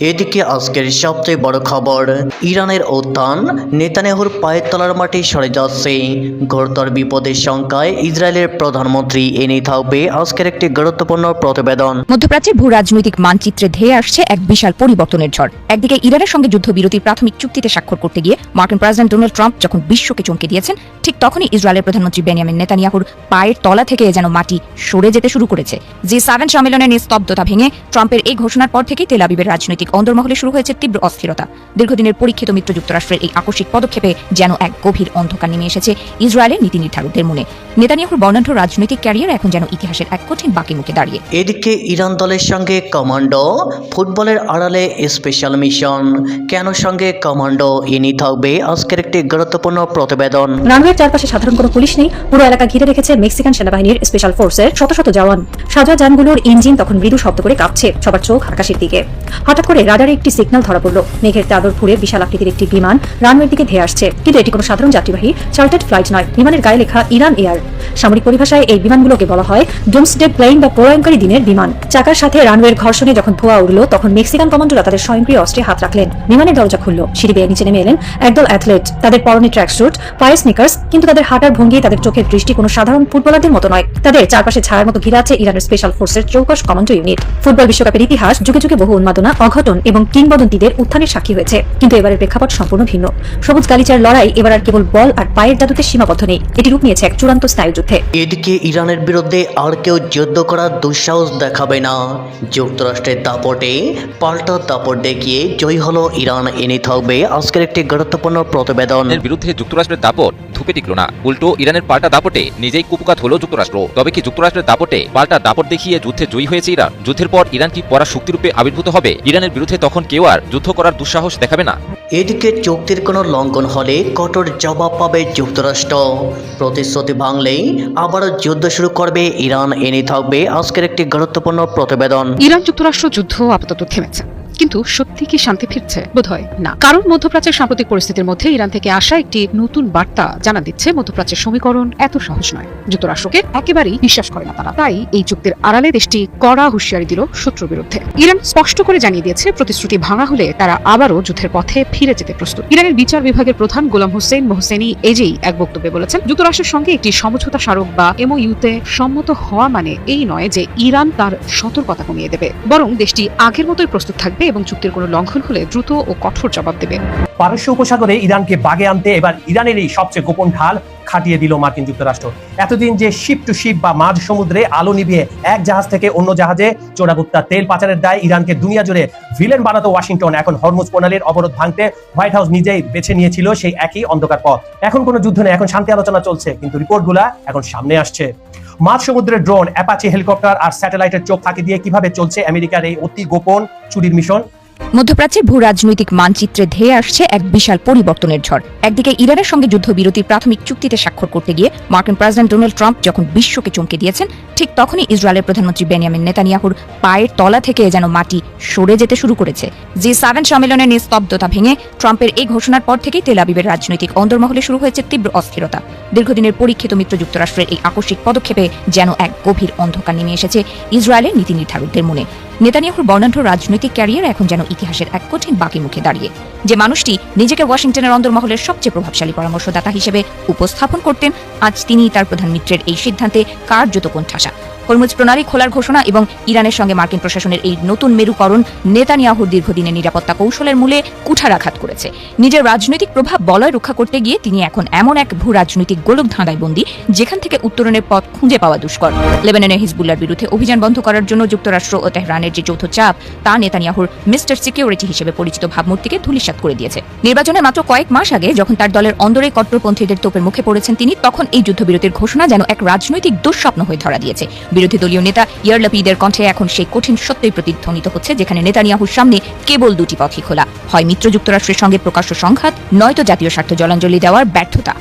এদিকে আজকের সবচেয়ে বড় খবর, ইরানের উত্থান, নেতানিয়াহুর পায়ের তলার মাটি সরে যাচ্ছে, ঘোরতর বিপদের শঙ্কায় ইসরায়েলের প্রধানমন্ত্রী। এনে থাকবে আজকের একটি গুরুত্বপূর্ণ প্রতিবেদন। মধ্যপ্রাচ্যের ভূ রাজনৈতিক মানচিত্রে ধেয়ে আসছে এক বিশাল পরিবর্তনের ঝড়। একদিকে ইরানের সঙ্গে যুদ্ধবিরতির প্রাথমিক চুক্তিতে স্বাক্ষর করতে গিয়ে মার্কিন প্রেসিডেন্ট ডোনাল্ড ট্রাম্প যখন বিশ্বকে চমকে দিয়েছেন, ঠিক তখনই ইসরায়েলের প্রধানমন্ত্রী বেনিয়ামিন নেতানিয়াহুর পায়ের তলা থেকে যেন মাটি সরে যেতে শুরু করেছে। G7 সম্মেলনের নিস্তব্ধতা ভেঙে ট্রাম্পের এই ঘোষণার পর থেকেই তেল আবিবের রাজনৈতিক অন্দরমহলে শুরু হয়েছে তীব্র অস্থিরতা। দীর্ঘদিনের পরীক্ষিত মিত্র যুক্তরাষ্ট্রের এই আকস্মিক পদক্ষেপে যেন এক গভীর অন্ধকার নেমে এসেছে ইসরায়েলের নীতি নির্ধারকদের মনে। নেতানিয়াহুর বর্ণাঢ্য রাজনৈতিক ক্যারিয়ার এখন যেন ইতিহাসের এক কঠিন বাকি মুখে দাঁড়িয়ে। এদিকে ইরান দলের সঙ্গে কমান্ডো, ফুটবলের আড়ালে স্পেশাল মিশন, কেন সঙ্গে কমান্ডো? এনে থাকবে আজকের একটি গুরুত্বপূর্ণ প্রতিবেদন। রানওয়ের চারপাশে সাধারণ কোনো পুলিশ নেই, পুরো এলাকা ঘিরে রেখেছে মেক্সিকান সেনাবাহিনীর স্পেশাল ফোর্সের শত শত জওয়ান। সাজা যানগুলোর ইঞ্জিন তখন মৃদু শব্দ করে কাঁপছে, সবার চোখ আকাশের দিকে। হঠাৎ করে রাডারে একটি সিগন্যাল ধরা পড়ল। মেঘের চাদর ফুঁড়ে বিশাল আকৃতির একটি বিমান রানওয়ের দিকে ধেয়ে আসছে, কিন্তু এটি কোনো সাধারণ যাত্রীবাহী চার্টার্ড ফ্লাইট নয়। বিমানের গায়ে লেখা ইরান এয়ার। সামরিক পরিভাষায় এই বিমানগুলোকে বলা হয় ডুমসডে প্লেন বা প্রলয়ঙ্কারী দিনের বিমান। চাকার সাথে রানওয়ের ঘর্ষণে যখন ধোঁয়া উঠল, তখন মেক্সিকান কমান্ডোরা তাদের স্বয়ংক্রিয় অস্ত্রে হাত রাখলেন। বিমানের দরজা খুলল, সিঁড়ি বেয়ে নিচে নেমে এলেন একদল অ্যাথলেট। তাদের পরনে ট্র্যাক স্যুট, পায়ে স্নিকার্স, কিন্তু তাদের হাঁটার ভঙ্গি, তাদের চোখের দৃষ্টি কোনো সাধারণ ফুটবলারদের মতো নয়। তাদের চারপাশে ছায়ার মতো ঘিরে আছে ইরানের স্পেশাল ফোর্সের চৌকস কমান্ডো ইউনিট। ফুটবল বিশ্বকাপের ইতিহাস যুগে যুগে বহু উন্মাদনা, অঘটন এবং কিংবদন্তিদের উত্থানের সাক্ষী হয়েছে, কিন্তু এবারের প্রেক্ষাপট সম্পূর্ণ ভিন্ন। সবুজ গালিচার লড়াই এবার আর কেবল বল আর পায়ের জাদুতে সীমাবদ্ধ নেই, এটি রূপ নিয়েছে এক চূড়ান্ত স্নায়ুযুদ্ধে। এদিকে ইরানের বিরুদ্ধে আর কেউ যুদ্ধ করার দুঃসাহস দেখাবে না। যুক্তরাষ্ট্রের দাপটে পাল্টা দাপট দেখিয়ে জয়ী হলো ইরান। এনে থাকবে আজকের একটি গুরুত্বপূর্ণ প্রতিবেদন। এর বিরুদ্ধে যুক্তরাষ্ট্রের দাপট ধুপে টিকল না, উল্টো ইরানের পাল্টা দাপটে নিজেই কুপকাত হলো যুক্তরাষ্ট্র। তবে কি যুক্তরাষ্ট্রের দাপটে পাল্টা দাপট দেখিয়ে যুদ্ধে জয়ী হয়েছে ইরান? যুদ্ধের পর ইরান কি পরা শক্তিরূপে আবির্ভূত হবে? ইরানের বিরুদ্ধে তখন কেউ আর যুদ্ধ করার দুঃসাহস দেখাবে না। এদিকে চুক্তির কোনো লঙ্ঘন হলে কঠোর জবাব পাবে যুক্তরাষ্ট্র। প্রতিশ্রুতি ভাঙলেই আবারও যুদ্ধ শুরু করবে ইরান। এনে থাকবে আজকের একটি গুরুত্বপূর্ণ প্রতিবেদন। ইরান যুক্তরাষ্ট্র যুদ্ধ আপাতত থেমেছে, কিন্তু সত্যি কি শান্তি ফিরছে? বোধহয় না। কারণ মধ্যপ্রাচ্যের সাম্প্রতিক পরিস্থিতির মধ্যে ইরান থেকে আসা একটি নতুন বার্তা জানা দিচ্ছে মধ্যপ্রাচ্যের সমীকরণ এত সহজ নয়। যুক্তরাষ্ট্রকে একেবারেই বিশ্বাস করে না তারা। তাই এই চুক্তির আড়ালে দেশটি কড়া হুঁশিয়ারি দিল শত্রুর বিরুদ্ধে। ইরান স্পষ্ট করে জানিয়ে দিয়েছে, প্রতিশ্রুতি ভাঙা হলে তারা আবারও যুদ্ধের পথে ফিরে যেতে প্রস্তুত। ইরানের বিচার বিভাগের প্রধান গোলাম হোসেন মোহসেনি এজেই এক বক্তব্যে বলেছেন, যুক্তরাষ্ট্রের সঙ্গে একটি সমঝোতা স্মারক বা এমওইউতে সম্মত হওয়া মানে এই নয় যে ইরান তার সতর্কতা কমিয়ে দেবে, বরং দেশটি আগের মতোই প্রস্তুত থাকবে এবং চুক্তির কোনো লঙ্ঘন হলে দ্রুত ও কঠোর জবাব দেবে। পারস্য উপসাগরে ইরানকে বাগে আনতে এবার ইরানের এই সবচেয়ে গোপন ঢাল খাটিয়ে দিল মার্কিন যুক্তরাষ্ট্র। এতদিন যে শিপ টু শিপ বা মাঝ সমুদ্রে আলো নিভিয়ে এক জাহাজ থেকে অন্য জাহাজে চোরাগুপ্তা তেল পাচারের দায় ইরানকে দুনিয়া জুড়ে ভিলেন বানাতো ওয়াশিংটন, এখন হরমুজ প্রণালীর অবরোধ ভাঙতে হোয়াইট হাউস নিজেই বেছে নিয়েছিল সেই একই অন্ধকার পথ। এখন কোনো যুদ্ধ নেই, এখন শান্তি আলোচনা চলছে, কিন্তু রিপোর্টগুলা এখন সামনে আসছে। মাঝ সমুদ্রের ড্রোন, অ্যাপাচি হেলিকপ্টার আর স্যাটেলাইটের চোখ ফাঁকি দিয়ে কিভাবে চলছে আমেরিকার এই অতি গোপন চুরির মিশন। মধ্যপ্রাচ্যের ভূ রাজনৈতিক মানচিত্রে ধেয়ে আসছে এক বিশাল পরিবর্তনের ঝড়। একদিকে ইরানের সঙ্গে যুদ্ধবিরতির প্রাথমিক চুক্তিতে স্বাক্ষর করতে গিয়ে মার্কিন প্রেসিডেন্ট ডোনাল্ড ট্রাম্প যখন বিশ্বকে চমকে দিয়েছেন, ঠিক তখনই ইসরায়েলের প্রধানমন্ত্রী বেনিয়ামিন নেতানিয়াহুর পায়ের তলা থেকে যেন মাটি সরে যেতে শুরু করেছে। G7 সম্মেলনের নিস্তব্ধতা ভেঙে ট্রাম্পের এই ঘোষণার পর থেকেই তেল আবিবের রাজনৈতিক অন্দরমহলে শুরু হয়েছে তীব্র অস্থিরতা। দীর্ঘদিনের পরীক্ষিত মিত্র যুক্তরাষ্ট্রের এই আকস্মিক পদক্ষেপে যেন এক গভীর অন্ধকার নেমে এসেছে ইসরায়েলের নীতি নির্ধারকদের মনে। নেতানিয়াহুর বর্ণাঢ্য রাজনৈতিক ক্যারিয়ার এখন যেন ইতিহাসের এক কঠিন বাকি মুখে দাঁড়িয়ে। যে মানুষটি নিজেকে ওয়াশিংটনের অন্দরমহলের সবচেয়ে প্রভাবশালী পরামর্শদাতা হিসেবে উপস্থাপন করতেন, আজ তিনি তার প্রধান মিত্রের এই সিদ্ধান্তে কার্যত কোণঠাসা। হরমুজ প্রণালী খোলার ঘোষণা এবং ইরানের সঙ্গে মার্কিন প্রশাসনের এই নতুন মেরুকরণ নেতানিয়াহুর দীর্ঘদিনের নিরাপত্তা কৌশলের মূলে কুঠারাঘাত করেছে। নিজের রাজনৈতিক প্রভাব বলয় রক্ষা করতে গিয়ে তিনি এখন এমন এক ভূ রাজনৈতিক গোলক ধাঁধায় বন্দী, যেখান থেকে উত্তরণের পথ খুঁজে পাওয়া দুষ্কর। লেবাননের হিজবুল্লাহর বিরুদ্ধে অভিযান বন্ধ করার জন্য যুক্তরাষ্ট্র ও তেহরানের যে যৌথ চাপ, তা নেতানিয়াহুর মিস্টার সিকিউরিটি হিসেবে পরিচিত ভাবমূর্তিকে ধূলিসাৎ করে দিয়েছে। নির্বাচনের মাত্র কয়েক মাস আগে যখন তার দলের অন্দরে কট্টরপন্থীদের তোপের মুখে পড়েছেন তিনি, তখন এই যুদ্ধবিরতির ঘোষণা যেন এক রাজনৈতিক দুঃস্বপ্ন হয়ে ধরা দিয়েছে। বিরোধী দলীয় নেতা ইয়ার লাপিদের কণ্ঠে এখন সেই কঠিন সত্যই প্রতিধ্বনিত হচ্ছে, যেখানে নেতানিয়াহুর সামনে কেবল দুটি পথই খোলা, হয় মিত্র যুক্তরাষ্ট্রের সঙ্গে প্রকাশ্য সংঘাত, নয়তো জাতীয় স্বার্থ জলাঞ্জলি দেওয়ার ব্যর্থতা।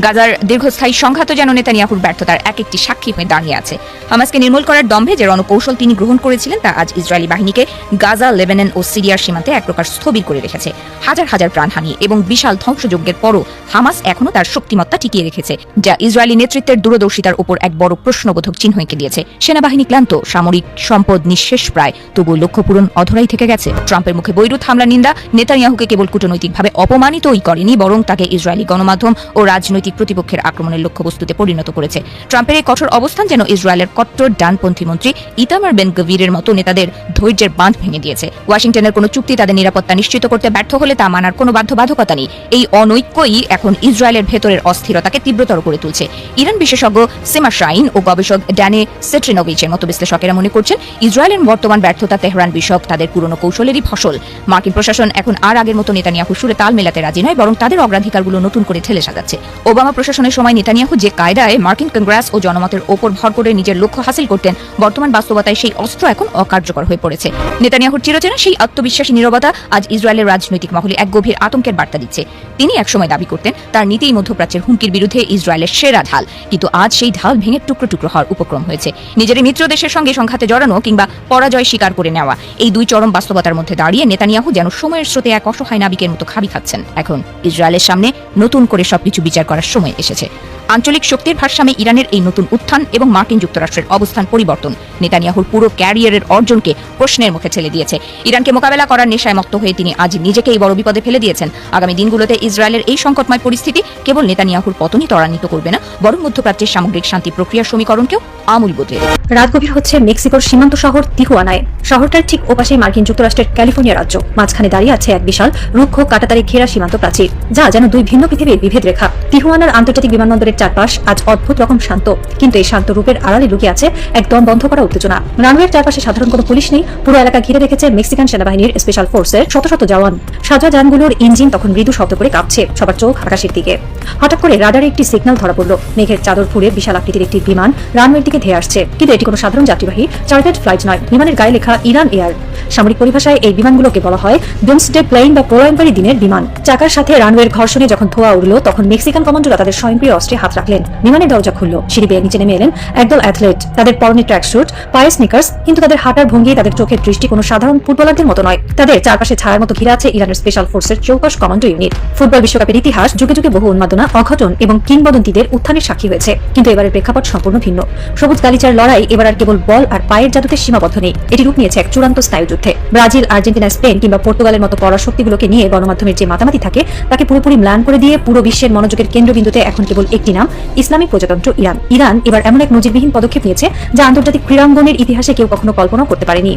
গাজার দীর্ঘস্থায়ী সংঘাত যেন নেতানিয়াহুর ব্যর্থতার এক একটি সাক্ষী হয়ে দাঁড়িয়ে আছে। হামাসকে নির্মূল করার দম্ভে যে রণকৌশল তিনি গ্রহণ করেছিলেন তা আজ ইসরায়েলি বাহিনীকে গাজা, লেবানন ও সিরিয়ার সীমান্তে এক প্রকার স্থবির করে রেখেছে। হাজার হাজার প্রাণহানি এবং বিশাল ধ্বংসযজ্ঞের পরও হামাস এখনও তার শক্তিমত্তা টিকিয়ে রেখেছে, যা ইসরায়েলি নেতৃত্বের দূরদর্শিতার উপর এক বড় প্রশ্নবোধক চিহ্ন এঁকে দিয়েছে। সেনাবাহিনী ক্লান্ত, সামরিক সম্পদ নিঃশেষ প্রায়, তবুও লক্ষ্য পূরণ অধরাই থেকে গেছে। ট্রাম্পের মুখে বৈরুত হামলা নিন্দা নেতানিয়াহুকে কেবল কূটনৈতিকভাবে অপমানিতই করেনি, বরং তাকে ইসরায়েলি গণমাধ্যম ও রাজনৈতিক প্রতিপক্ষের আক্রমণের লক্ষ্যবস্তুতে পরিণত করেছে। ট্রাম্পের এই কঠোর অবস্থান যেন ইসরায়েলের কট্টর ডানপন্থী মন্ত্রী ইতামার বেন গভিরের মতো নেতাদের ধৈর্যের বাঁধ ভেঙে দিয়েছে। ওয়াশিংটনের কোনো চুক্তি তাদের নিরাপত্তা নিশ্চিত করতে ব্যর্থ হলে তা মানার কোনো বাধ্যবাধকতা নেই। এই অনৈক্যই এখন ইসরায়েলের ভেতরের অস্থিরতাকে তীব্রতর করে তুলছে। ইরান বিশেষজ্ঞ সিমা শাইন ও গবেষক ড্যানে সেট্রিনোভিচের মতো বিশ্লেষকেরা মনে করছেন, ইসরায়েলের বর্তমান ব্যর্থতা তেহরান বিষয়ক তাদের পুরনো কৌশলেরই ফসল। মার্কিন প্রশাসন এখন আর আগের মতো নেতানিয়াহুর সুরে তাল মেলাতে রাজি নয়, বরং তাদের অগ্রাধিকারগুলো নতুন করে ঠেলে সাজাচ্ছে। ওবামা প্রশাসনের সময় নেতানিয়াহু যে কায়দায় মার্কিন কংগ্রেস ও জনমতের ওপর ভর করে নিজের লক্ষ্য হাসিল করতেন, বর্তমান বাস্তবতায় সেই অস্ত্র এখন অকার্যকর হয়ে পড়েছে। নেতানিয়াহুর চিরচেনা সেই আত্মবিশ্বাসী নীরবতা আজ ইসরায়েলের রাজনৈতিক মহলে এক গভীর আতঙ্কের বার্তা দিচ্ছে। তিনি একসময় দাবি করতেন তার নীতিই মধ্যপ্রাচ্যের হুমকির বিরুদ্ধে ইসরায়েলের সেরা ঢাল, কিন্তু আজ সেই ঢাল ভেঙে টুকরো টুকরো হওয়ার উপক্রম হয়েছে। নিজের মিত্র দেশের সঙ্গে সংঘাতে জড়ানো কিংবা পরাজয় স্বীকার করে নেওয়া, এই দুই চরম বাস্তবতার মধ্যে দাঁড়িয়ে নেতানিয়াহু যেন সময়ের স্রোতে এক অসহায় নাবিকের মতো খাবি খাচ্ছেন। এখন ইসরায়েলের সামনে নতুন করে সবকিছু বিচার করার সময় এসেছে। আঞ্চলিক শক্তির ভারসাম্যে ইরানের এই নতুন উত্থান এবং মার্কিন যুক্তরাষ্ট্রের অবস্থান পরিবর্তন নেতানিয়াহুর পুরো ক্যারিয়ারের অর্জনকে প্রশ্নের মুখে ঠেলে দিয়েছে। ইরানকে মোকাবেলা করার নেশায় মত্ত হয়ে তিনি আজ নিজেকেই বড় বিপদে ফেলে দিয়েছেন। আগামী দিনগুলোতে ইসরায়েলের এই সংকটময় পরিস্থিতি কেবল নেতানিয়াহুর পতনই ত্বরান্বিত করবে না, বরং মধ্যপ্রাচ্যের সামগ্রিক শান্তি প্রক্রিয়ার সমীকরণকেও আমূল বদলে দেবে। রাত গভীর হচ্ছে মেক্সিকোর সীমান্ত শহর তিহুয়ানায়। শহরটার ঠিক ওপাশেই মার্কিন যুক্তরাষ্ট্রের ক্যালিফোর্নিয়া রাজ্য। মাঝখানে দাঁড়িয়ে আছে এক বিশাল রুক্ষ কাঁটাতারে ঘেরা সীমান্ত প্রাচীর, যা যেন দুই ভিন্ন পৃথিবীর বিভেদ রেখা। তিহুয়ানার আন্তর্জাতিক বিমানবন্দরের চারপাশ আজ অদ্ভুত রকম শান্ত, কিন্তু এই শান্ত রূপের আড়ালে লুকিয়ে আছে একদম বন্ধ করা উত্তেজনা। রানওয়ের চারপাশে সাধারণ কোনো পুলিশ নেই, পুরো এলাকা ঘিরে রেখেছে মেক্সিকান সেনাবাহিনীর স্পেশাল ফোর্সের শত শত জওয়ান। সাজা যানগুলোর ইঞ্জিন তখন মৃদু শব্দ করে কাঁপছে, সবার চোখ আকাশের দিকে। হঠাৎ করে রাডারে একটি সিগন্যাল ধরা পড়ল। মেঘের চাদর ফুঁড়ে বিশাল আকৃতির একটি বিমান রানওয়ের দিকে ধেয়ে আসছে, কিন্তু এটি কোনো সাধারণ যাত্রীবাহী চার্টার্ড ফ্লাইট নয়। বিমানের গায়ে লেখা ইরান এয়ার। সামরিক পরিভাষায় এই বিমানগুলোকে বলা হয় ডোমসডে প্লেন বা প্রলয়ঙ্কারী দিনের বিমান। চাকার সাথে রানওয়ের ঘর্ষণে যখন ধোঁয়া উড়ল, তখন মেক্সিকান কমান্ডোরা তাদের স্বয়ংক্রিয় অস্ত্রে হাত রাখলেন। বিমানের দরজা খুলল, সিঁড়ি বেয়ে নিচে নেমে এলেন একদল অ্যাথলেট। তাদের পরনে ট্র্যাক স্যুট, পায়ে স্নিকার্স, কিন্তু তাদের হাঁটার ভঙ্গি, তাদের চোখের দৃষ্টি কোনো সাধারণ ফুটবলারদের মতো নয়। তাদের চারপাশে ছায়ার মতো ঘিরে আছে ইরানের স্পেশাল ফোর্সের চৌকস কমান্ডো ইউনিট। ফুটবল বিশ্বকাপের ইতিহাস যুগে যুগে বহু উন্মাদনা, অঘটন এবং কিংবদন্তিদের উত্থানের সাক্ষী হয়েছে, কিন্তু এবারের প্রেক্ষাপট সম্পূর্ণ ভিন্ন। সবুজ গালিচার লড়াই এবার আর কেবল বল আর পায়ের জাদুতে সীমাবদ্ধ নেই, এটি রূপ নিয়েছে এক চূড়ান্ত স্নায়ুযুদ্ধে। ব্রাজিল, আর্জেন্টিনা, স্পেন কিংবা পর্তুগালের মতো পরাশক্তিগুলোকে নিয়ে গণমাধ্যমের যে মাতামাতি থাকে, তাকে পুরোপুরি ম্লান করে দিয়ে পুরো বিশ্বের মনোযোগের কেন্দ্রবিন্দুতে এখন কেবল একটি নাম, ইসলামিক প্রজাতন্ত্র ইরান। ইরান এবার এমন এক নজিরবিহীন পদক্ষেপ নিয়েছে, যা আন্তর্জাতিক ক্রীড়াঙ্গনের ইতিহাসে কেউ কখনো কল্পনাও করতে পারেনি।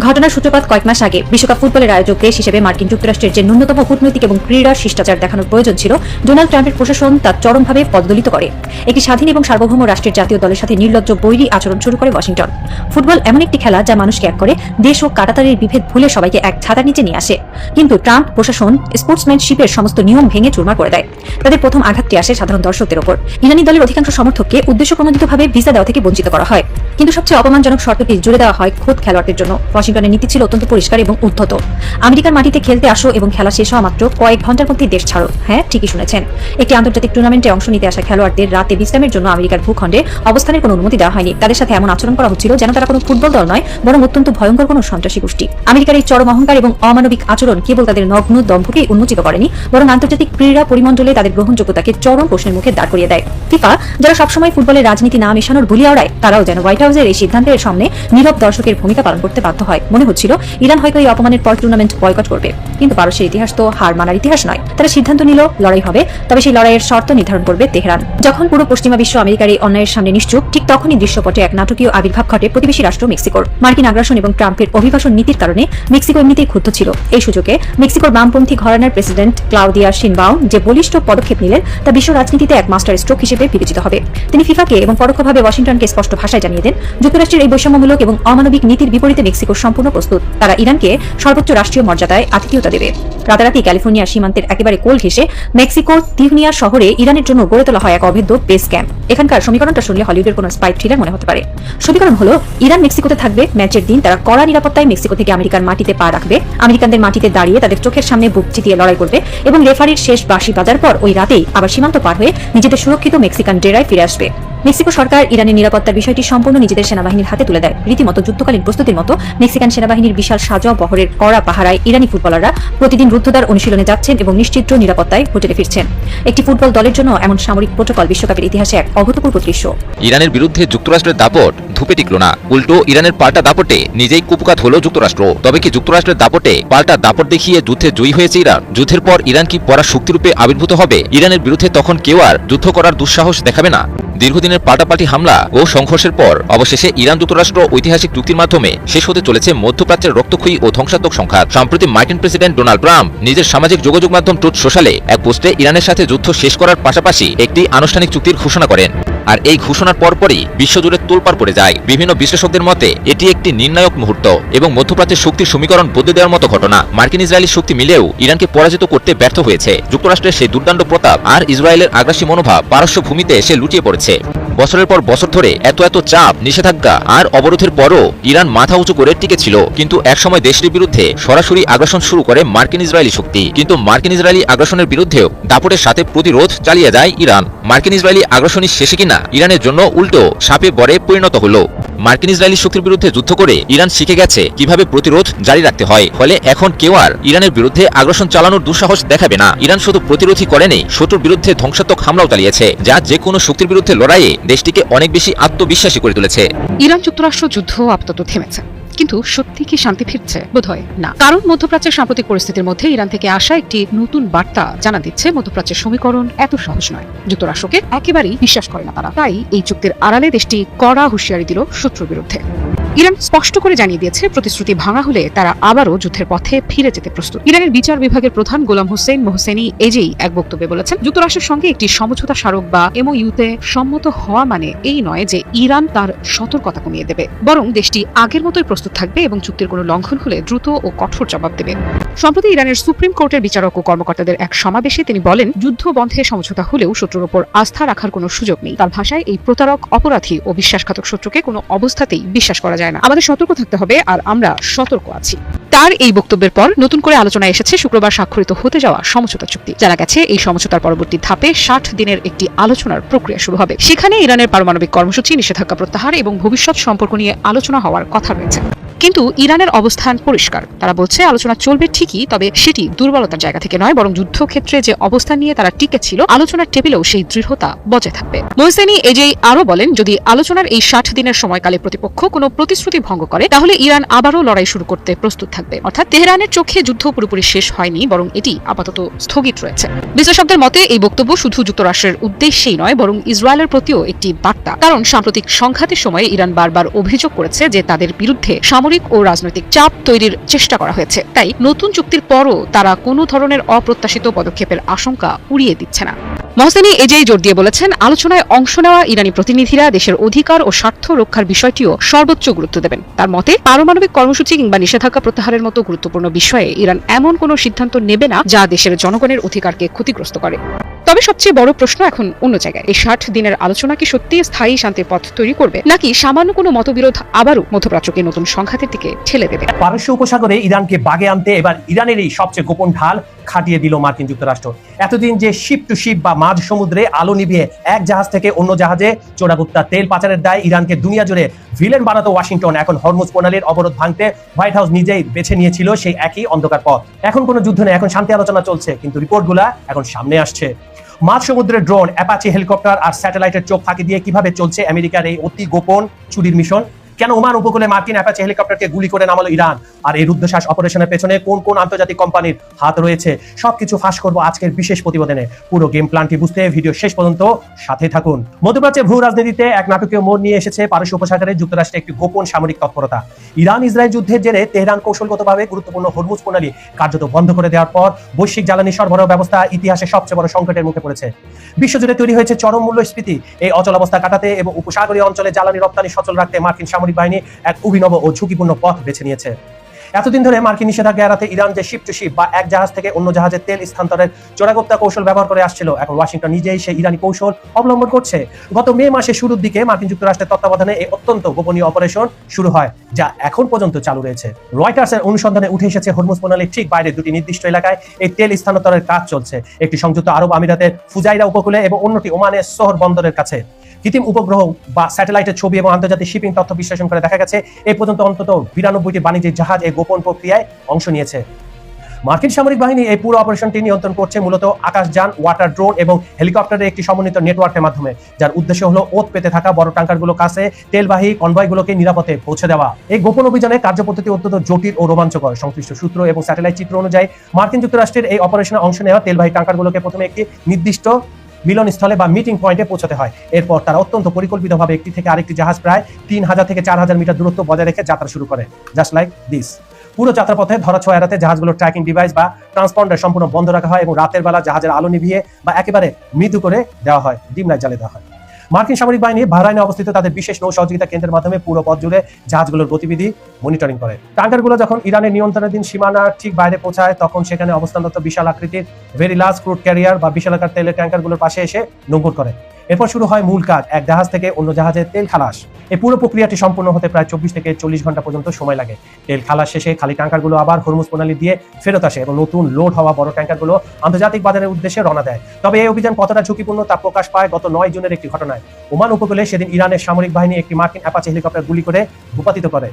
ঘটনার সূত্রপাত কয়েক মাস আগে। বিশ্বকাপ ফুটবলের আয়োজক দেশ হিসেবে মার্কিন যুক্তরাষ্ট্রের যে ন্যূনতম কূটনৈতিক এবং ক্রীড়া শিষ্টাচার দেখানোর প্রয়োজন ছিল, ডোনাল্ড ট্রাম্পের প্রশাসন তা চরমভাবে পদদলিত করে। একটি স্বাধীন এবং সার্বভৌম রাষ্ট্রের জাতীয় দলের সাথে নির্লজ্জ বৈরী আচরণ শুরু করে ওয়াশিংটন। ফুটবল এমন একটি খেলা যা মানুষকে এক করে, দেশ ও কাঁটাতারের বিভেদ ভুলে সবাইকে এক ছাতার নিচে নিয়ে আসে। কিন্তু ট্রাম্প প্রশাসন স্পোর্টসম্যানশিপের সমস্ত নিয়ম ভেঙে চুরমার করে দেয়। তাদের প্রথম আঘাতটি আসে সাধারণ দর্শকদের ওপর। ইরানি দলের অধিকাংশ সমর্থককে উদ্দেশ্যপ্রণোদিতভাবে ভিসা দেওয়া থেকে বঞ্চিত করা হয়, কিন্তু সবচেয়ে অপমানজনক শর্তটি জুড়ে দেওয়া হয় খোদ খেলোয়াড়দের জন্য। ওয়াশিংটনের নীতি ছিল অত্যন্ত পরিষ্কার এবং উদ্ধত। আমেরিকার মাটিতে খেলতে আসো এবং খেলা শেষ হওয়া মাত্র কয়েক ঘন্টার মধ্যে দেশ ছাড়ো। হ্যাঁ, ঠিকই শুনেছেন। একটি আন্তর্জাতিক টুর্নামেন্টে অংশ নিতে আসা খেলোয়াড়দের রাতে বিশ্রামের জন্য আমেরিকার ভূখণ্ডে অবস্থানের কোনো অনুমতি দেওয়া হয়নি। তাদের সাথে এমন আচরণ করা হচ্ছিল যেন তারা কোনো ফুটবল দল নয়, বরং অত্যন্ত ভয়ঙ্কর কোনো সন্ত্রাসী গোষ্ঠী। আমেরিকার এই চরম অহংকার এবং অমানবিক আচরণ কেবল তাদের নগ্ন দম্ভকেই উন্মোচিত করেনি, বরং আন্তর্জাতিক ক্রীড়া পরিমণ্ডলে তাদের গ্রহণযোগ্যতাকে চরম প্রশ্নের মুখে দাঁড় করিয়ে দেয়। ফিফা, যারা সবসময় ফুটবলের রাজনীতি না মেশানোর বুলি আওড়ায়, তারাও যেন হোয়াইট হাউসের এই সিদ্ধান্তের সামনে নীরব দর্শকের ভূমিকা পালন করতে বাধ্য হয়। মনে হচ্ছিল ইরান হয়তো এই অপমানের পর টুর্নামেন্ট বয়কট করবে, কিন্তু পারস্যের ইতিহাস তো হার মানার ইতিহাস নয়। তারা সিদ্ধান্ত নিল লড়াই হবে, তবে সেই লড়াইয়ের শর্ত নির্ধারণ করবে তেহরান। যখন পুরো পশ্চিমা বিশ্ব আমেরিকার এই অন্যায়ের সামনে নিশ্চুপ, ঠিক তখনই দৃশ্যপটে এক নাটকীয় আবির্ভাব ঘটে প্রতিবেশী রাষ্ট্র মেক্সিকোর। মার্কিন আগ্রাসন এবং ট্রাম্পের অভিবাসন নীতির কারণে মেক্সিকো এমনিতেই ক্ষুব্ধ ছিল। এই সুযোগে মেক্সিকোর বামপন্থী ঘরানার প্রেসিডেন্ট ক্লাউদিয়া শিনবাউন যে বলিষ্ঠ পদক্ষেপ নিলেন, তা বিশ্ব রাজনীতিতে এক মাস্টার স্ট্রোক হিসেবে বিবেচিত হবে। তিনি ফিফাকে এবং পরোক্ষভাবে ওয়াশিংটনকে স্পষ্ট ভাষায় জানিয়ে দেন, যুক্তরাষ্ট্রের এই বৈষম্যমূলক এবং অমানবিক নীতির বিপরীতে মেক্সিকো সম্পূর্ণ প্রস্তুত। তারা ইরানকে সর্বোচ্চ রাষ্ট্রীয় মর্যাদায় আতিথেয়তা দেবে। রাতারাতি ক্যালিফোর্নিয়ার সীমান্তের একেবারে কোল ঘেঁষে মেক্সিকোর তিহুনিয়া শহরে ইরানের জন্য গড়ে তোলা হয় এক অভেদ্য বেস ক্যাম্প। এখানকার সমীকরণটা শুনলে হলিউডের কোনো স্পাই থ্রিলার মনে হতে পারে। সমীকরণ হলো, ইরান মেক্সিকোতে থাকবে, ম্যাচের দিন তারা কড়া নিরাপত্তায় মেক্সিকো থেকে আমেরিকার মাটিতে পা রাখবে, আমেরিকানদের মাটিতে দাঁড়িয়ে তাদের চোখের সামনে বুক চিতিয়ে লড়াই করবে এবং রেফারির শেষ বাঁশি বাজার পর ওই রাতেই আবার সীমান্ত পার হয়ে নিজেদের সুরক্ষিত মেক্সিকান ডেরায় ফিরে আসবে। মেক্সিকো সরকার ইরানের নিরাপত্তার বিষয়টি সম্পূর্ণ নিজেদের সেনাবাহিনীর হাতে তুলে দেয়। রীতিমতো যুদ্ধকালীন প্রস্তুতির মতো মেক্সিকান সেনাবাহিনীর বিশাল সাজোয়া বহরের কড়া পাহারায় ইরানি ফুটবলাররা প্রতিদিন রুদ্ধদ্বার অনুশীলনে যাচ্ছেন এবং নিশ্চিদ্র নিরাপত্তায় হোটেলে ফিরছেন। একটি ফুটবল দলের জন্য এমন সামরিক প্রোটোকল বিশ্বকাপের ইতিহাসে এক অভূতপূর্ব দৃশ্য। ইরানের বিরুদ্ধে যুক্তরাষ্ট্রের দাপট ধুপে টিকল না, উল্টো ইরানের পাল্টা দাপটে নিজেই কুপকাত হলো যুক্তরাষ্ট্র। তবে কি যুক্তরাষ্ট্রের দাপটে পাল্টা দাপট দেখিয়ে যুদ্ধে জয়ী হয়েছে ইরান? যুদ্ধের পর ইরান কি পরাশক্তিরূপে আবির্ভূত হবে? ইরানের বিরুদ্ধে তখন কেউ আর যুদ্ধ করার দুঃসাহস দেখাবে না? দীর্ঘদিনের পাল্টাপাল্টি হামলা ও সংঘর্ষের পর অবশেষে ইরান যুক্তরাষ্ট্র ঐতিহাসিক চুক্তির মাধ্যমে শেষ হতে চলেছে মধ্যপ্রাচ্যের রক্তক্ষয়ী ও ধ্বংসাত্মক সংঘাত। সম্প্রতি মার্কিন প্রেসিডেন্ট ডোনাল্ড ট্রাম্প নিজের সামাজিক যোগাযোগ মাধ্যম ট্রুথ সোশ্যালে এক পোস্টে ইরানের সাথে যুদ্ধ শেষ করার পাশাপাশি একটি আনুষ্ঠানিক চুক্তির ঘোষণা করেন। আর এই ঘোষণার পরপরই বিশ্বজুড়ে তোলপাড় পড়ে যায়। বিভিন্ন বিশ্লেষকদের মতে এটি একটি নির্ণায়ক মুহূর্ত এবং মধ্যপ্রাচ্যের শক্তির সমীকরণ বদলে দেওয়ার মতো ঘটনা। মার্কিন ইসরায়েলি শক্তি মিলেও ইরানকে পরাজিত করতে ব্যর্থ হয়েছে। যুক্তরাষ্ট্রের সেই দুর্দান্ত প্রতাপ আর ইসরায়েলের আগ্রাসী মনোভাব পারস্য ভূমিতে এসে লুটিয়ে পড়েছে। বছরের পর বছর ধরে এত চাপ, নিষেধাজ্ঞা আর অবরোধের পরও ইরান মাথা উঁচু করে টিকেছিল। কিন্তু একসময় দেশটির বিরুদ্ধে সরাসরি আগ্রাসন শুরু করে মার্কিন ইসরায়েলি শক্তি। কিন্তু মার্কিন ইসরায়েলি আগ্রাসনের বিরুদ্ধেও দাপটের সাথে প্রতিরোধ চালিয়ে যায় ইরান। মার্কিন ইসরায়েলি আগ্রাসনই শেষে কিনা ইরানের জন্য উল্টো সাপে বরে পরিণত হলো। মার্কিন ইসরায়েলি শক্তির বিরুদ্ধে যুদ্ধ করে ইরান শিখে গেছে কিভাবে প্রতিরোধ জারি রাখতে হয়। ফলে এখন কেউ আর ইরানের বিরুদ্ধে আগ্রাসন চালানোর দুঃসাহস দেখাবে না। ইরান শুধু প্রতিরোধই করেনি, শত্রুর বিরুদ্ধে ধ্বংসাত্মক হামলাও চালিয়েছে, যা যে কোনো শক্তির বিরুদ্ধে লড়াইয়ে দেশটিকে অনেক বেশি আত্মবিশ্বাসী করে তুলেছে। ইরান যুক্তরাষ্ট্র যুদ্ধ আপাতত থেমেছে, কিন্তু সত্যি কি শান্তি ফিরছে? বোধহয় না। কারণ মধ্যপ্রাচ্যের সাম্প্রতিক পরিস্থিতির মধ্যে ইরান থেকে আসা একটি নতুন বার্তা জানা দিচ্ছে মধ্যপ্রাচ্যের সমীকরণ এত সহজ নয়। যুক্তরাষ্ট্রকে একেবারেই বিশ্বাস করে না তারা। তাই এই চুক্তির আড়ালে দেশটি কড়া হুঁশিয়ারি দিল শত্রুর বিরুদ্ধে। ইরান স্পষ্ট করে জানিয়ে দিয়েছে, প্রতিশ্রুতি ভাঙা হলে তারা আবারও যুদ্ধের পথে ফিরে যেতে প্রস্তুত। ইরানের বিচার বিভাগের প্রধান গোলাম হোসেন মোহসেনি এজেই এক বক্তব্যে বলেছেন, যুক্তরাষ্ট্রের সঙ্গে একটি সমঝোতা স্মারক বা এমওইউতে সম্মত হওয়া মানে এই নয় যে ইরান তার সতর্কতা কমিয়ে দেবে, বরং দেশটি আগের মতোই প্রস্তুত থাকবে এবং চুক্তির কোনো লঙ্ঘন হলে দ্রুত ও কঠোর জবাব দেবে। সম্প্রতি ইরানের সুপ্রিম কোর্টের বিচারক ও কর্মকর্তাদের এক সমাবেশে তিনি বলেন, যুদ্ধ বন্ধে সমঝোতা হলেও শত্রুর উপর আস্থা রাখার কোনো সুযোগ নেই। তার ভাষায়, এই প্রতারক, অপরাধী ও বিশ্বাসঘাতক শত্রুকে কোনো অবস্থাতেই বিশ্বাস করা যায় না। আমাদের সতর্ক থাকতে হবে, আর আমরা সতর্ক আছি। তার এই বক্তব্যের পর নতুন করে আলোচনায় এসেছে শুক্রবার স্বাক্ষরিত হতে যাওয়া সমঝোতা চুক্তি। জানা গেছে, এই সমঝোতার পরবর্তী ধাপে 60 দিনের একটি আলোচনার প্রক্রিয়া শুরু হবে। সেখানে ইরানের পারমাণবিক কর্মসূচি, নিষেধাজ্ঞা প্রত্যাহার এবং ভবিষ্যৎ সম্পর্ক নিয়ে আলোচনা হওয়ার কথা রয়েছে। কিন্তু ইরানের অবস্থান পরিষ্কার। তারা বলছে, আলোচনা চলবে ঠিকই, তবে সেটি দুর্বলতার জায়গা থেকে নয়, বরং যুদ্ধক্ষেত্রে যে অবস্থান নিয়ে তারা টিকে ছিল, আলোচনার টেবিলেও সেই দৃঢ়তা বজায় থাকবে। মোহসেনি এজেই আরো বলেন, যদি আলোচনার এই 60 দিনের সময়কালে প্রতিপক্ষ কোনো প্রতিশ্রুতি ভঙ্গ করে, তাহলে ইরান আবারও লড়াই শুরু করতে প্রস্তুত থাকবে। অর্থাৎ তেহরানের চোখে যুদ্ধ পুরোপুরি শেষ হয়নি, বরং এটি আপাতত স্থগিত রয়েছে। বিশ্লেষকদের মতে এই বক্তব্য শুধু যুক্তরাষ্ট্রের উদ্দেশ্যেই নয়, বরং ইসরায়েলের প্রতিও একটি বার্তা। কারণ সাম্প্রতিক সংঘাতের সময়ে ইরান বারবার অভিযোগ করেছে যে তাদের বিরুদ্ধে সামরিক ও রাজনৈতিক চাপ তৈরির চেষ্টা করা হয়েছে। তাই নতুন চুক্তির পরও তারা কোনো ধরনের অপ্রত্যাশিত পদক্ষেপের আশঙ্কা উড়িয়ে দিচ্ছে না। মোহসেনি এজেই জোর দিয়ে বলেছেন, আলোচনায় অংশ নেওয়া ইরানি প্রতিনিধিরা দেশের অধিকার ও স্বার্থ রক্ষার বিষয়টিও সর্বোচ্চ গুরুত্ব দেবেন। তার মতে, পারমাণবিক কর্মসূচি কিংবা নিষেধাজ্ঞা প্রত্যাহারের মতো গুরুত্বপূর্ণ বিষয়ে ইরান এমন কোনো সিদ্ধান্ত নেবে না যা দেশের জনগণের অধিকারকে ক্ষতিগ্রস্ত করে। তবে সবচেয়ে বড় প্রশ্ন এখন অন্য জায়গায়। এই 60 দিনের আলোচনা কি সত্যি স্থায়ী শান্তির পথ তৈরি করবে, নাকি সামান্য কোনো মতবিরোধ আবারও মধ্যপ্রাচ্যকে নতুন সংঘাতের দিকে ঠেলে দেবে? পারস্য উপসাগরে ইরানকে বাগে আনতে এবার ইরানের এই সবচেয়ে গোপন ঢাল খাটিয়ে দিল মার্কিন যুক্তরাষ্ট্র। এতদিন যে শিপ টু শিপ বা মাঝ সমুদ্রে আলো নিভিয়ে এক জাহাজ থেকে অন্য জাহাজে চোরাগুপ্তা তেল পাচারের দায় ইরানকে দুনিয়া জুড়ে ভিলেন বানাতো ওয়াশিংটন, এখন হরমুজ প্রণালীর অবরোধ ভাঙতে হোয়াইট হাউস নিজেই বেছে নিয়েছিল সেই একই অন্ধকার পথ। এখন কোনো যুদ্ধ নেই, এখন শান্তি আলোচনা চলছে, কিন্তু রিপোর্টগুলা এখন সামনে আসছে। মাঝ সমুদ্রের ড্রোন, অ্যাপাচি হেলিকপ্টার আর স্যাটেলাইটের চোখ ফাঁকি দিয়ে কিভাবে চলছে আমেরিকার এই অতি গোপন চুরির মিশন। কেন ওমান উপকূলে মার্কিন অ্যাপাচি হেলিকপ্টারকে গুলি করে নামালো ইরান, আর এই রুদ্ধশ্বাস অপারেশনের পেছনে কোন কোন আন্তর্জাতিক কোম্পানির হাত রয়েছে, সবকিছু ফাঁস করবো আজকের বিশেষ প্রতিবেদনে। পুরো গেম প্ল্যানটি বুঝতে ভিডিও শেষ পর্যন্ত সাথে থাকুন। মধ্যপ্রাচ্যে ভূ রাজনীতিতে এক নাটকীয় মোড় নিয়ে এসেছে পারস্য উপসাগরে যুক্তরাষ্ট্রের একটি গোপন সামরিক তৎপরতা। ইরান ইসরায়েল যুদ্ধের জেরে তেহরান কৌশলগতভাবে গুরুত্বপূর্ণ হরমুজ প্রণালী কার্যত বন্ধ করে দেওয়ার পর বৈশ্বিক জ্বালানি সরবরাহ ব্যবস্থা ইতিহাসের সবচেয়ে বড় সংকটের মুখে পড়েছে। বিশ্বজুড়ে তৈরি হয়েছে চরম মূল্যস্ফীতি। এই অচল অবস্থা কাটাতে এবং উপসাগরীয় অঞ্চলে জ্বালানি রপ্তানি সচল রাখতে মার্কিন সামরিক বাহিনী এক অভিনব ও ঝুঁকিপূর্ণ পথ বেছে নিয়েছে। এতদিন ধরে মার্কিন নিষেধাজ্ঞা এড়াতে ইরান যে শিপ টু শিপ বা এক জাহাজ থেকে অন্য জাহাজে তেল স্থানান্তরের চোরাগোপ্তা কৌশল ব্যবহার করে আসছিল, এখন ওয়াশিংটন নিজেই সেই ইরানি কৌশল অবলম্বন করছে। গত মে মাসের শুরুর দিকে মার্কিন যুক্তরাষ্ট্রের তত্ত্বাবধানে এই অত্যন্ত গোপনীয় অপারেশন শুরু হয়, যা এখন পর্যন্ত চালু রয়েছে। রয়টার্সের অনুসন্ধানে উঠে এসেছে হরমুজ প্রণালীর ঠিক বাইরে দুটি নির্দিষ্ট এলাকায় এই তেল স্থানান্তরের কাজ চলছে, একটি সংযুক্ত আরব আমিরাতের ফুজাইরা উপকূলে এবং অন্যটি ওমানের সোহর বন্দরের কাছে। কৃত্রিম উপগ্রহ বা স্যাটেলাইটের ছবি এবং আন্তর্জাতিক শিপিং তথ্য বিশ্লেষণ করে দেখা গেছে এই পর্যন্ত অন্তত 92টি বাণিজ্যিক জাহাজ এই গোপন প্রক্রিয়ায় অংশ নিয়েছে। মার্কিন সামরিক বাহিনী এই পুরো অপারেশনটি নিয়ন্ত্রণ করছে মূলত আকাশযান, ওয়াটার ড্রোন এবং হেলিকপ্টারের একটি সমন্বিত নেটওয়ার্কের মাধ্যমে, যার উদ্দেশ্য হলো ওত পেতে থাকা বড় ট্যাঙ্কারগুলোর কাছে তেলবাহী কনভয়গুলোকে নিরাপদে পৌঁছে দেওয়া। এই গোপন অভিযানে কার্যপদ্ধতি অত্যন্ত জটিল ও রোমাঞ্চকর। সংশ্লিষ্ট সূত্র এবং স্যাটেলাইট চিত্র অনুযায়ী মার্কিন যুক্তরাষ্ট্রের এই অপারেশনে অংশ নেওয়া তেলবাহী ট্যাঙ্কারগুলোকে প্রথমে একটি নির্দিষ্ট মিলনস্থলে বা মিটিং পয়েন্টে পৌঁছাতে হয়। এরপর তারা অত্যন্ত পরিকল্পিতভাবে একটি থেকে আরেকটি জাহাজ প্রায় 3000 থেকে 4000 মিটার দূরত্ব বজায় রেখে যাত্রা শুরু করে, জাস্ট লাইক দিস। পুরো যাত্রাপথে ধরাছোঁয়া এড়াতে জাহাজগুলোর ট্র্যাকিং ডিভাইস বা ট্রান্সপন্ডার সম্পূর্ণ বন্ধ রাখা হয় এবং রাতের বেলা জাহাজের আলো নিভিয়ে বা একেবারে মৃদু করে দেওয়া হয়, ডিম লাইট জ্বালিয়ে দেওয়া হয়। মার্কিন সামরিক বাহিনী বাহরাইনে অবস্থিত তাদের বিশেষ নৌ সহযোগিতা কেন্দ্রের মাধ্যমে পুরো পথ জুড়ে জাহাজগুলোর গতিবিধি মনিটরিং করে। ট্যাঙ্কারগুলো যখন ইরানের নিয়ন্ত্রণাধীন সীমানার ঠিক বাইরে পৌঁছায়, তখন সেখানে অবস্থানরত বিশাল আকৃতির ভেরি লার্জ ক্রুড ক্যারিয়ার বা বিশালাকার তেলের ট্যাঙ্কারগুলোর পাশে এসে নোঙর করে। এরপর শুরু হয় মূল কাজ, এক জাহাজ থেকে অন্য জাহাজে তেল খালাস। এই পুরো প্রক্রিয়াটি সম্পূর্ণ হতে প্রায় 24 থেকে 40 ঘন্টা পর্যন্ত সময় লাগে। তেল খালাস শেষে খালি ট্যাঙ্কারগুলো আবার হরমুজ প্রণালী দিয়ে ফেরত আসে এবং নতুন লোড হওয়া বড় ট্যাঙ্কারগুলো আন্তর্জাতিক বাজারের উদ্দেশ্যে রওনা দেয়। তবে এই অভিযান কতটা ঝুঁকিপূর্ণ তা প্রকাশ পায় গত 9 জুনের একটি ঘটনায়। ওমান উপকূলে সেদিন ইরানের সামরিক বাহিনী একটি মার্কিন অ্যাপাচি হেলিকপ্টার গুলি করে ভূপাতিত করে।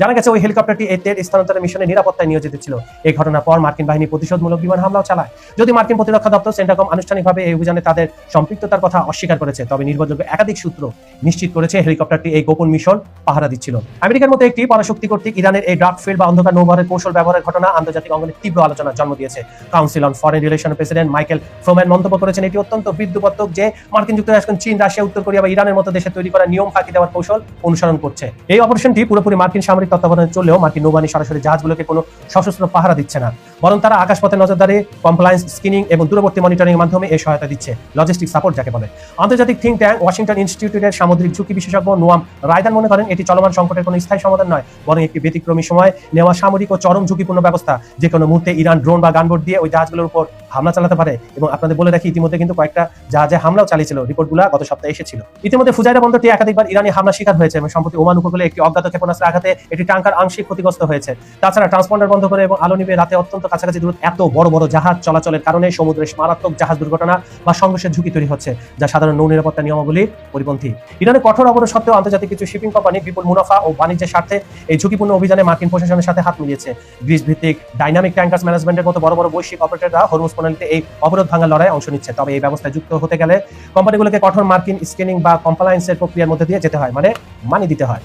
জানা গেছে ওই হেলিকপ্টারটি এই তেল স্থানান্তরের মিশনে নিরাপত্তায় নিয়োজিত ছিল। এই ঘটনার পর মার্কিন বাহিনী প্রতিশোধমূলক বিমান হামলাও চালায়। যদি মার্কিন প্রতিরক্ষা দপ্তর সেন্টাকম আনুষ্ঠানিকভাবে এই অভিযানে তাদের সম্পৃক্ততার কথা অস্বীকার করেছে, তবে নির্ভরযোগ্য একাধিক সূত্র নিশ্চিত করেছে হেলিকপ্টারটি এই গোপন মিশন পাহারা দিচ্ছিল। আমেরিকার মতো একটি পরাশক্তি কর্তৃক ইরানের এই ডার্ক ফিল্ড বা অন্ধকার নৌবহরের কৌশল ব্যবহারের ঘটনা আন্তর্জাতিক অঙ্গনে তীব্র আলোচনার জন্ম দিয়েছে। কাউন্সিল অন ফরেন রিলেশনের প্রেসিডেন্ট মাইকেল ফ্রোম্যান মন্তব্য করেছেন, এটি অত্যন্ত বিদ্রুপাত্মক যে মার্কিন যুক্তরাষ্ট্র চীন, রাশিয়া, উত্তর কোরিয়া বা ইরানের মতো দেশে তৈরি করা নিয়ম ফাঁকি দেওয়ার কৌশল অনুসরণ করছে। এই অপারেশনটি পুরোপুরি মার্কিন সামরিক তত্ত্বাবধানে চললেও মার্কিন নৌবাহিনী সরাসরি জাহাজগুলোকে কোনো সশস্ত্র পাহারা দিচ্ছে না, বরং তারা আকাশপথে নজরদারি, কমপ্লায়েন্স স্ক্রিনিং এবং দূরবর্তী মনিটরিং এর মাধ্যমে এই সহায়তা দিচ্ছে, লজিস্টিক সাপোর্ট যাকে বলে। আন্তর্জাতিক থিঙ্ক ট্যাঙ্ক ওয়াশিংটন ইনস্টিটিউটের সামুদ্রিক ঝুঁকি বিশেষজ্ঞ নোয়াম রায়দান মনে করেন, এটি চলমান সংকটের কোনো স্থায়ী সমাধান নয়, বরং একটি ব্যতিক্রমী সময় নেওয়া সামরিক ও চরম ঝুঁকিপূর্ণ ব্যবস্থা। যে কোনো মুহূর্তে ইরান ড্রোন বা গানবোট দিয়ে ওই জাহাজগুলোর উপর হামলা চালাতে পারে। এবং আপনাদের বলে রাখি, ইতিমধ্যে কিন্তু কয়েকটা জাহাজে হামলাও চালিয়েছিল, রিপোর্টগুলো গত সপ্তাহে এসেছিল। ইতিমধ্যে ফুজাইরা বন্দরটি একাধিকবার ইরানি হামলা শিকার হয়েছে এবং সম্প্রতি ওমান উপকূলে একটি অজ্ঞাত ক্ষেপণাস্ত্রের আঘাতে এটি ট্যাঙ্কার আংশিক ক্ষতিগ্রস্ত হয়েছে। তাছাড়া ট্রান্সপন্ডার বন্ধ করে এবং আলো নিভিয়ে রাতে অত্যন্ত কাছাকাছি দূরত্ব এত বড় বড় জাহাজ চলাচলের কারণে সমুদ্রে মারাত্মক জাহাজ দুর্ঘটনা বা সংঘর্ষের ঝুঁকি তৈরি হচ্ছে, যা সাধারণ নৌ নিরাপত্তা নিয়মাবলীর পরিপন্থী। ইরানের কঠোর অবরোধ সত্ত্বেও আন্তর্জাতিক কিছু শিপিং কোম্পানি বিপুল মুনাফা ও বাণিজ্যের স্বার্থে এই ঝুঁকিপূর্ণ অভিযানে মার্কিন প্রশাসনের সাথে হাত মিলিয়েছে। গ্রিস ভিত্তিক ডাইনামিক ট্যাঙ্কার্স ম্যানেজমেন্টের মতো বড় বড় বৈশ্বিক অপারেটররা হরমুজ প্রণালীতে এই অবরোধ ভাঙার লড়াইয়ে অংশ নিচ্ছে। তবে এই ব্যবস্থায় যুক্ত হতে গেলে কোম্পানিগুলোকে কঠোর মার্কিন স্ক্রিনিং বা কমপ্লায়েন্সের প্রক্রিয়ার মধ্যে দিয়ে যেতে হয়, মানে মানি দিতে হয়।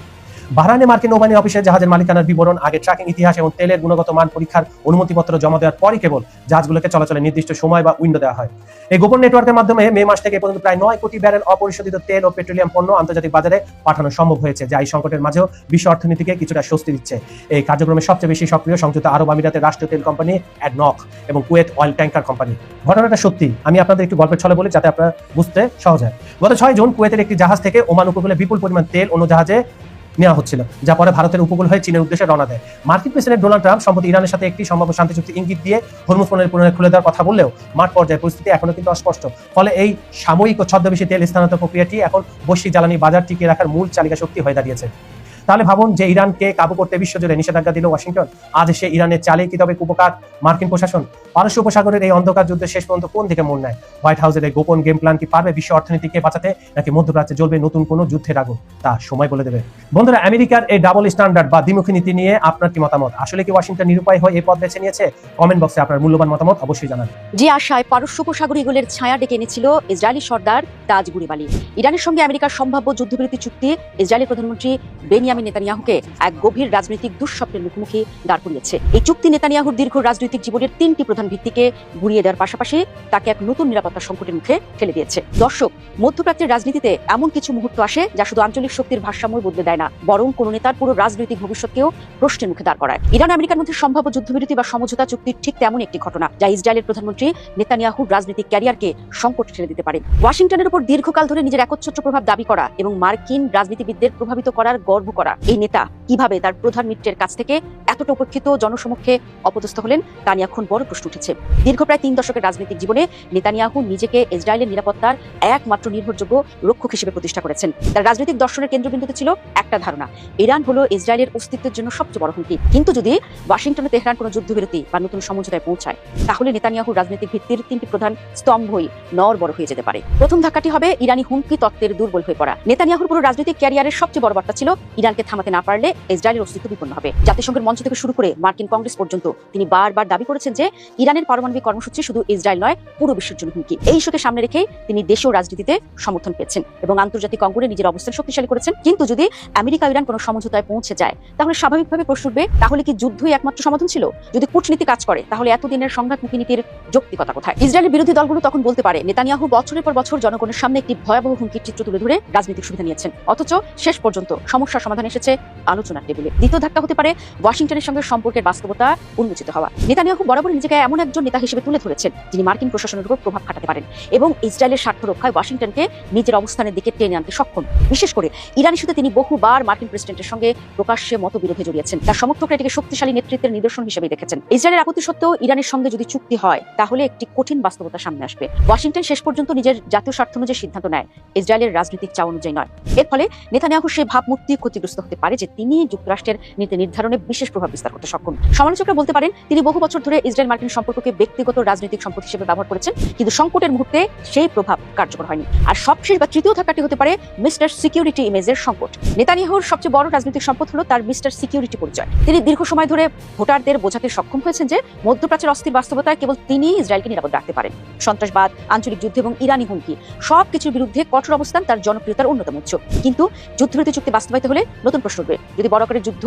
বাহরাইনে মার্কিন নৌবাহিনী অফিসে জাহাজের মালিকানার বিবরণ, আগে ট্র্যাকিং ইতিহাস এবং তেলের গুণগত মান পরীক্ষার অনুমতিপত্র জমা দেওয়ার পরই কেবল জাহাজগুলোকে চলাচলের নির্দিষ্ট সময় বা উইন্ডো দেওয়া হয়। এই গোপন নেটওয়ার্কের মাধ্যমে মে মাস থেকে পর্যন্ত প্রায় 9 কোটি ব্যারেল অপরিশোধিত তেল ও পেট্রোলিয়াম পণ্য আন্তর্জাতিক বাজারে পাঠানো সম্ভব হয়েছে, যা এই সংকটের মাঝেও বিশ্ব অর্থনীতিকে কিছুটা স্বস্তি দিচ্ছে। এই কার্যক্রমে সবচেয়ে বেশি সক্রিয় সংযুক্ত আরব আমিরাতের রাষ্ট্রীয় তেল কোম্পানি অ্যাডনক এবং কুয়েত অয়েল ট্যাঙ্কার কোম্পানি। ঘটনাটা সত্যি, আমি আপনাদের একটু গল্পের ছলে বলি যাতে আপনারা বুঝতে সহজ হয়। গত 6 জুন কুয়েতের একটি জাহাজ থেকে ওমান উপকূলে বিপুল পরিমাণ তেল অন্য জাহাজে নেওয়া হচ্ছিল, যা পরে ভারতের উপকূল হয়ে চীনের উদ্দেশ্যে রওনা দেয়। মার্কিন প্রেসিডেন্ট ডোনাল্ড ট্রাম্প সম্প্রতি ইরানের সাথে একটি সম্ভাব্য শান্তি চুক্তি ইঙ্গিত দিয়ে হরমুজ প্রণালী পুনরায় খুলে দেওয়ার কথা বললেও মাঠ পর্যায়ে পরিস্থিতি এখনো কিন্তু অস্পষ্ট। ফলে এই সাময়িক ও ছদ্মবেশী তেল স্থানান্তর প্রক্রিয়াটি এখন বৈশ্বিক জ্বালানি বাজার টিকিয়ে রাখার মূল চালিকা শক্তি হয়ে দাঁড়িয়েছে। তাহলে ভাবুন, যে ইরানকে কাবু করতে বিশ্বজুড়ে নিষেধাজ্ঞা দিল ওয়াশিংটন, আজ সে ইরানের চালে কি তবে কুপকার মার্কিন প্রশাসন? পারস্য উপসাগরের এই অন্ধকার যুদ্ধে শেষ পর্যন্ত কোন দিকে মোড় নেয়? হোয়াইট হাউসের এই গোপন গেম প্ল্যান কি পারবে বিশ্ব অর্থনীতিকে বাঁচাতে, নাকি মধ্যপ্রাচ্যে জ্বলবে নতুন কোনো যুদ্ধের আগুন? তা সময় বলে দেবে। বন্ধুরা, আমেরিকার এই ডাবল স্ট্যান্ডার্ড বা দ্বিমুখী নীতি নিয়ে আপনার কি মতামত? আসলে কি ওয়াশিংটন নিরুপায় হয়ে এই পথ বেছে নিয়েছে? কমেন্ট বক্সে আপনার মূল্যবান মতামত অবশ্যই জানান। যে আশায় পারস্য উপসাগর ইগলের ছায়া ডেকে এনেছিল ইসরায়েলি সর্দার তাজ গুরিবালি, ইরানের সঙ্গে আমেরিকার সম্ভাব্য যুদ্ধবিরতি চুক্তি ইসরায়েলি প্রধানমন্ত্রী বেনিয়ামিন নেতানিয়াহুকে এক গভীর রাজনৈতিক দুঃস্বপ্নের মুখোমুখি দাঁড় করিয়েছে। এই চুক্তি নেতানিয়াহুর দীর্ঘ রাজনৈতিক জীবনের 3টি প্রধান ভিত্তিকে গুড়িয়ে দেওয়ার পাশাপাশি তাকে এক নতুন নিরাপত্তা সংকটের মুখে ঠেলে দিয়েছে। দর্শক, মধ্যপ্রাচ্যের রাজনীতিতে এমন কিছু মুহূর্ত আসে যা শুধু আঞ্চলিক শক্তির ভারসাম্য বদলে দেয় না, বরং কোন নেতার পুরো রাজনৈতিক ভবিষ্যৎকেও প্রশ্নের মুখে দাঁড় করায়। ইরান আমেরিকার মধ্যে সম্ভাব্য যুদ্ধবিরতি বা সমঝোতা চুক্তির ঠিক তেমন একটি ঘটনা, যা ইসরায়েলের প্রধানমন্ত্রী নেতানিয়াহুর রাজনৈতিক ক্যারিয়ারকে সংকট ঠেলে দিতে পারে। ওয়াশিংটনের উপর দীর্ঘকাল ধরে নিজের একচ্ছত্র প্রভাব দাবি করা এবং মার্কিন রাজনীতিবিদদের প্রভাবিত করার গর্ব করা করা এই নেতা কিভাবে তার প্রধান মিত্রের কাছ থেকে এতটা উপেক্ষিত জনসমক্ষে অপদস্থ হলেন তা নিয়ে এখন বড় প্রশ্ন উঠেছে। দীর্ঘ প্রায় 3 দশকের রাজনৈতিক জীবনে নেতানিয়াহু নিজেকে ইসরায়েলের নিরাপত্তার একমাত্র নির্ভরযোগ্য রক্ষক হিসেবে প্রতিষ্ঠা করেছেন। তার রাজনৈতিক দর্শনের কেন্দ্রবিন্দুতে ছিল একটা ধারণা, ইরান হলো ইসরায়েলের অস্তিত্বের জন্য সবচেয়ে বড় হুমকি। কিন্তু যদি ওয়াশিংটনে তেহরান কোনো যুদ্ধবিরতি বা নতুন সমঝোতায় পৌঁছায়, তাহলে নেতানিয়াহুর রাজনৈতিক ভিত্তির 3টি প্রধান স্তম্ভই নড়বড় হয়ে যেতে পারে। প্রথম ধাক্কাটি হবে ইরানি হুমকি তত্ত্বের দুর্বল হয়ে পড়া। নেতানিয়াহুর পুরো রাজনৈতিক ক্যারিয়ারের সবচেয়ে বড় বার্তা ছিল ইরানকে থামাতে না পারলে ইসরায়েলের অস্তিত্ব বিপন্ন হবে। জাতিসংঘের মঞ্চ থেকে শুরু করে মার্কিন কংগ্রেস পর্যন্ত তিনি বারবার দাবি করেছেন যে ইরানের পারমাণবিক কর্মসূচি শুধু ইসরায়েল নয়, পুরো বিশ্বের জন্য হুমকি। এই ইস্যুকে সামনে রেখে তিনি দেশীয় রাজনীতিতে সমর্থন পেয়েছেন এবং আন্তর্জাতিক অঙ্গনে নিজের অবস্থান শক্তিশালী করেছেন। কিন্তু যদি আমেরিকা ইরান কোনো সমঝোতায় পৌঁছে যায়, তাহলে স্বাভাবিকভাবে প্রশ্ন উঠবে, তাহলে কি যুদ্ধই একমাত্র সমাধান ছিল? যদি কূটনীতি কাজ করে, তাহলে এতদিনের সংঘাতমুখী নীতির যৌক্তিকতা কোথায়? ইসরায়েলের বিরোধী দলগুলো তখন বলতে পারে নেতানিয়াহু বছরের পর বছর জনগণের সামনে একটি ভয়াবহ হুমকির চিত্র তুলে ধরে রাজনৈতিক সুবিধা নিয়েছেন, অথচ শেষ পর্যন্ত সমস্যার সমাধান এসেছে আলোচনার টেবিলে। দ্বিতীয় ধাক্কা হতে পারে ওয়াশিংটনের সঙ্গে সম্পর্কের বাস্তবতা উন্মোচিত হওয়া। নেতানিয়াহু বরাবর নিজেকে এমন একজন নেতা হিসেবে তুলে ধরেছেন যিনি মার্কিন প্রশাসনের উপর প্রভাব খাটাতে পারেন এবং ইসরায়েলের স্বার্থ রক্ষায় ওয়াশিংটনকে নিজের অবস্থানের দিকে টেনে আনতে সক্ষম। বিশেষ করে ইরান ইস্যুতে তিনি বহুবার মার্কিন প্রেসিডেন্টের সঙ্গে প্রকাশ্যে মতবিরোধে জড়িয়েছেন। তার সমর্থকরা এটিকে শক্তিশালী নেতৃত্বের নিদর্শন হিসেবে দেখেছেন। ইসরায়েলের আপত্তি সত্ত্বেও ইরানের সঙ্গে যদি চুক্তি হয়, তাহলে একটি কঠিন বাস্তবতা সামনে আসবে। ওয়াশিংটন শেষ পর্যন্ত নিজের জাতীয় স্বার্থ অনুযায়ী সিদ্ধান্ত নেয়, ইসরায়েলের রাজনৈতিক চাওয়া অনুযায়ী নয়। এর ফলে নেতানিয়াহু সেই ভাবমূর্তি ক্ষতিগ্রস্ত হতে পারে যে তিনি যুক্তরাষ্ট্রের নীতি নির্ধারণে বিশেষ প্রভাব বিস্তার করতে সক্ষম। সমালোচকরা বলতে পারেন তিনি বহু বছর ধরে ইসরায়েল মার্কিন সম্পর্ককে ব্যক্তিগত রাজনৈতিক সম্পদ হিসেবে ব্যবহার করেছেন, কিন্তু সংকটের মুহূর্তে সেই প্রভাব কার্যকর হয়নি। আর সবশেষ বা তৃতীয় ধাক্কাটি হতে পারে মিস্টার সিকিউরিটি ইমেজের সংকট। নেতানিয়াহুর সবচেয়ে বড় রাজনৈতিক সম্পদ হলো তার মিস্টার সিকিউরিটি পরিচয়। তিনি দীর্ঘ সময় ধরে ভোটারদের বোঝাতে সক্ষম হয়েছেন যে মধ্যপ্রাচ্যের অস্থির বাস্তবতায় কেবল তিনি ইসরায়েলকে নিরাপদ রাখতে পারেন। সন্ত্রাসবাদ, আঞ্চলিক যুদ্ধ এবং ইরানি হুমকি সবকিছুর বিরুদ্ধে কঠোর অবস্থান তার জনপ্রিয়তার অন্যতম উৎস। কিন্তু যুদ্ধবিরতি চুক্তি বাস্তবায়িত হলে নতুন প্রশ্ন উঠবে, যদি বড় আকারের যুদ্ধ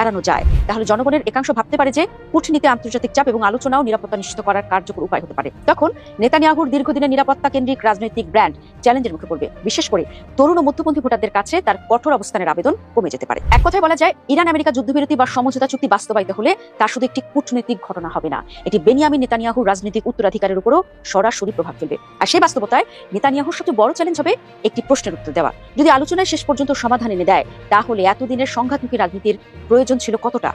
এড়ানো যায়, তাহলে জনগণের একাংশ ভাবতে পারে যে কূটনীতি, আন্তর্জাতিক চাপ এবং আলোচনাও নিরাপত্তা নিশ্চিত করার কার্যকর উপায় হতে পারে। তখন নেতানিয়াহুর দীর্ঘদিনের নিরাপত্তা কেন্দ্রিক রাজনৈতিক ব্র্যান্ড চ্যালেঞ্জের মুখে পড়বে। বিশেষ করে তরুণ ও মধ্যপন্থী ভোটারদের কাছে তার কঠোর অবস্থানের আবেদন কমে যেতে পারে। এক কথায় বলা যায়, ইরান আমেরিকা যুদ্ধবিরতি বা সমঝোতা চুক্তি বাস্তবায়িত হলে তা শুধু একটি কূটনৈতিক ঘটনা হবে না, এটি বেনিয়ামিন নেতানিয়াহুর রাজনৈতিক উত্তরাধিকারের উপরও সরাসরি প্রভাব ফেলবে। আর সেই বাস্তবতায় নেতানিয়াহুর সবচেয়ে বড় চ্যালেঞ্জ হবে একটি প্রশ্নের উত্তর দেওয়া। যদি আলোচনায় শেষ পর্যন্ত সমাধান এনে দেয়, তাহলে এতদিনের সংঘাতমুখী রাজনীতির প্রয়োজন ছিল কতটা?